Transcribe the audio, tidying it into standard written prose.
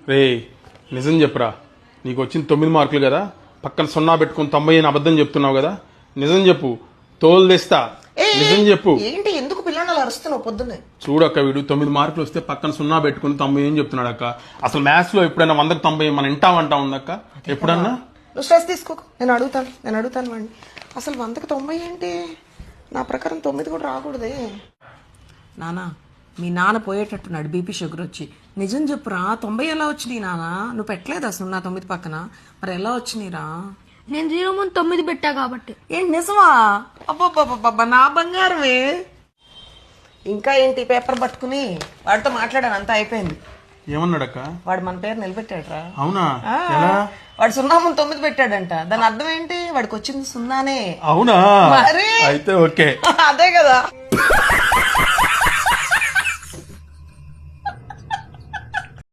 రే నిజం చెప్పురా, నీకు వచ్చిన 9 మార్కులు కదా, పక్కన 0 పెట్టుకుని 90 అని అబద్ధం చెప్తున్నావు కదా. నిజం చెప్పు, తోలు తెస్తా. నిజం చెప్పు. ఏంటి ఎందుకు పిల్లలు అరుస్తున్నావు పొద్దున్నే? చూడక్క, వీడు 9 మార్కులు వస్తే పక్కన 0 పెట్టుకుని 90 అని చెప్తున్నాడు అక్క. అసలు మ్యాథ్స్ లో ఎప్పుడైనా 100కి 90 మన ఇంటామంటా ఉందక్క ఎప్పుడన్నా? నువ్వు స్ట్రెస్ తీసుకోకు, నేను అడుగుతాను వాడిని. అసలు 100కి 90 ఏంటి? నా ప్రకారం 9 కూడా రాకూడదే. నానా, మీ నాన్న పోయేటట్టున్నాడు బీపీ షుగర్ వచ్చి. నిజం చెప్పురా, 90 ఎలా వచ్చినాయి నానా? నువ్వు పెట్టలేదు అసలు నా 9 పక్కన, మరి ఎలా వచ్చినాయిరా? నేను 0 ముందు 9 పెట్టా కాబట్టి. ఏంటి నిజమా? అబ్బబ్బబ్బబ్బ నా బంగారమే. ఇంకా ఏంటి పేపర్ పట్టుకుని వాడితో మాట్లాడాను, అంతా అయిపోయింది. ఏమన్నాడక్క? వాడు మన పేరు నిలబెట్టాడురా. అవునా? ఆ, ఎలా? వాడు 0 ముందు 9 పెట్టాడంట. దాని అర్థం ఏంటి? వాడికి వచ్చింది 0నే. అవునా? మరి అయితే ఓకే. అదే కదా.